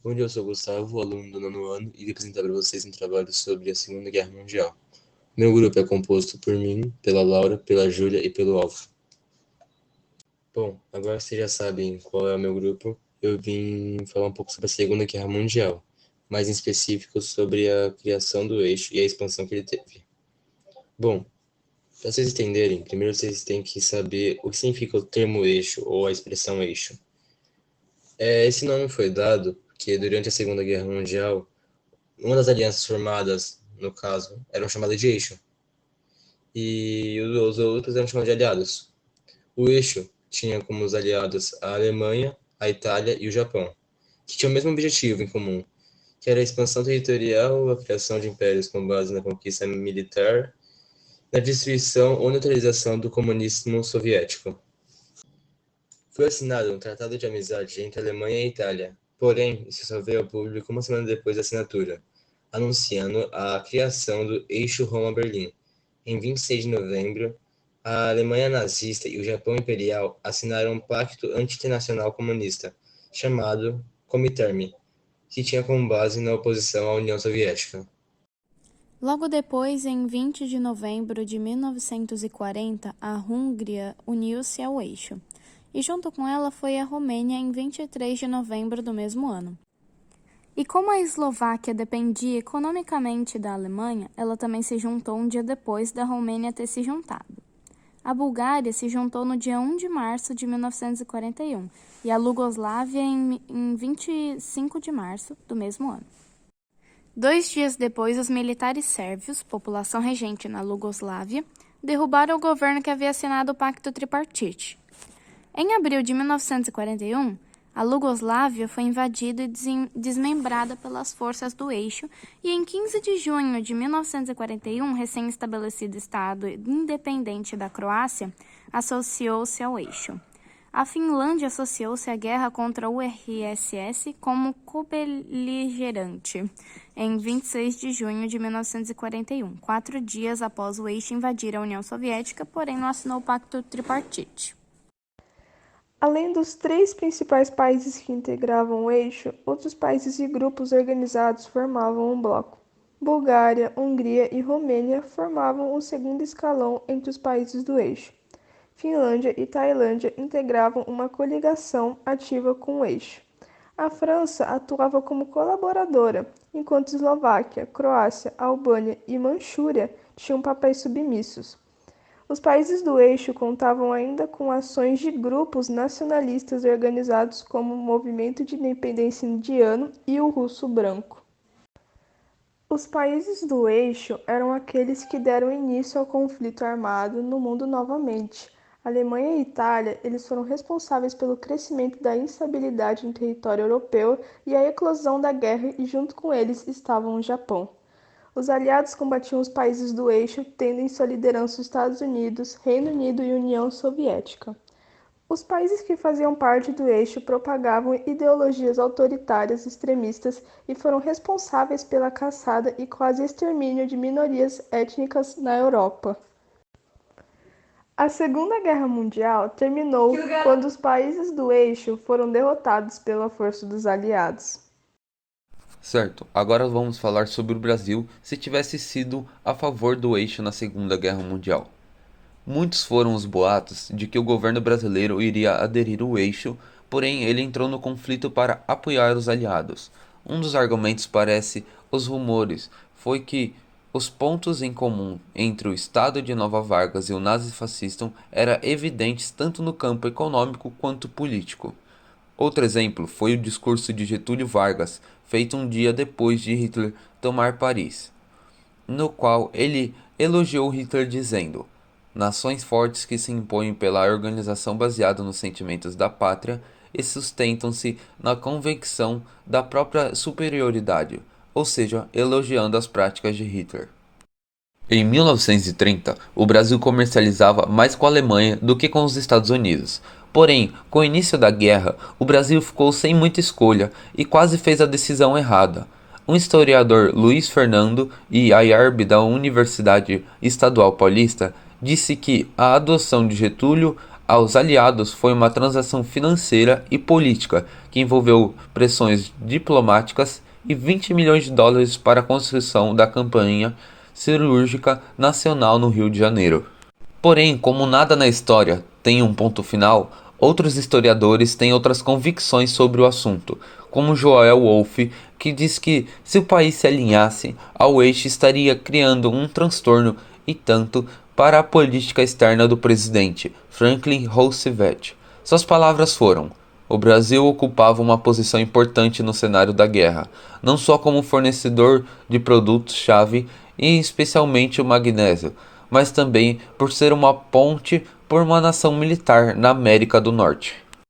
Bom dia, eu sou o Gustavo, aluno do nono ano, e vim apresentar para vocês um trabalho sobre a Segunda Guerra Mundial. Meu grupo é composto por mim, pela Laura, pela Júlia e pelo Alfa. Bom, agora vocês já sabem qual é o meu grupo. Eu vim falar um pouco sobre a Segunda Guerra Mundial, mais em específico sobre a criação do eixo e a expansão que ele teve. Bom, para vocês entenderem, primeiro vocês têm que saber o que significa o termo eixo ou a expressão eixo. Esse nome foi dado porque durante a Segunda Guerra Mundial, uma das alianças formadas, no caso, eram chamadas de eixo, e os outros eram chamados de aliados. O eixo tinha como os aliados a Alemanha, a Itália e o Japão, que tinham o mesmo objetivo em comum, que era a expansão territorial, a criação de impérios com base na conquista militar, na destruição ou neutralização do comunismo soviético. Foi assinado um tratado de amizade entre a Alemanha e a Itália, porém, isso só veio ao público uma semana depois da assinatura, anunciando a criação do Eixo Roma-Berlim. Em 26 de novembro, a Alemanha nazista e o Japão imperial assinaram um pacto anti-internacional comunista, chamado Comintern, que tinha como base na oposição à União Soviética. Logo depois, em 20 de novembro de 1940, a Hungria uniu-se ao eixo, e junto com ela foi a Romênia em 23 de novembro do mesmo ano. E como a Eslováquia dependia economicamente da Alemanha, ela também se juntou um dia depois da Romênia ter se juntado. A Bulgária se juntou no dia 1 de março de 1941 e a Iugoslávia em 25 de março do mesmo ano. 2 dias depois, os militares sérvios, população regente na Iugoslávia, derrubaram o governo que havia assinado o Pacto Tripartite. Em abril de 1941, a Iugoslávia foi invadida e desmembrada pelas forças do eixo e em 15 de junho de 1941, o recém-estabelecido Estado independente da Croácia associou-se ao eixo. A Finlândia associou-se à guerra contra o URSS como co-beligerante em 26 de junho de 1941, 4 dias após o eixo invadir a União Soviética, porém não assinou o Pacto Tripartite. Além dos 3 principais países que integravam o eixo, outros países e grupos organizados formavam um bloco. Bulgária, Hungria e Romênia formavam o segundo escalão entre os países do eixo. Finlândia e Tailândia integravam uma coligação ativa com o eixo. A França atuava como colaboradora, enquanto Eslováquia, Croácia, Albânia e Manchúria tinham papéis submissos. Os países do eixo contavam ainda com ações de grupos nacionalistas organizados como o Movimento de Independência Indiano e o Russo Branco. Os países do eixo eram aqueles que deram início ao conflito armado no mundo novamente. Alemanha e Itália, eles foram responsáveis pelo crescimento da instabilidade em território europeu e a eclosão da guerra, e junto com eles estavam o Japão. Os aliados combatiam os países do eixo, tendo em sua liderança os Estados Unidos, Reino Unido e União Soviética. Os países que faziam parte do eixo propagavam ideologias autoritárias extremistas e foram responsáveis pela caçada e quase extermínio de minorias étnicas na Europa. A Segunda Guerra Mundial terminou quando os países do eixo foram derrotados pela força dos aliados. Certo, agora vamos falar sobre o Brasil se tivesse sido a favor do eixo na Segunda Guerra Mundial. Muitos foram os boatos de que o governo brasileiro iria aderir ao eixo, porém ele entrou no conflito para apoiar os aliados. Um dos argumentos parece os rumores foi que os pontos em comum entre o Estado de Nova Vargas e o nazifascismo eram evidentes tanto no campo econômico quanto político. Outro exemplo foi o discurso de Getúlio Vargas, feito um dia depois de Hitler tomar Paris, no qual ele elogiou Hitler dizendo: nações fortes que se impõem pela organização baseada nos sentimentos da pátria e sustentam-se na convicção da própria superioridade, ou seja, elogiando as práticas de Hitler. Em 1930, o Brasil comercializava mais com a Alemanha do que com os Estados Unidos. Porém, com o início da guerra, o Brasil ficou sem muita escolha e quase fez a decisão errada. Um historiador, Luiz Fernando e Ayarb da Universidade Estadual Paulista, disse que a adoção de Getúlio aos aliados foi uma transação financeira e política que envolveu pressões diplomáticas e 20 milhões de dólares para a construção da campanha cirúrgica nacional no Rio de Janeiro. Porém, como nada na história tem um ponto final, outros historiadores têm outras convicções sobre o assunto, como Joel Wolff, que diz que se o país se alinhasse ao eixo estaria criando um transtorno e tanto para a política externa do presidente Franklin Roosevelt. Suas palavras foram: o Brasil ocupava uma posição importante no cenário da guerra, não só como fornecedor de produtos-chave e especialmente o magnésio, mas também por ser uma ponte por uma nação militar na América do Norte.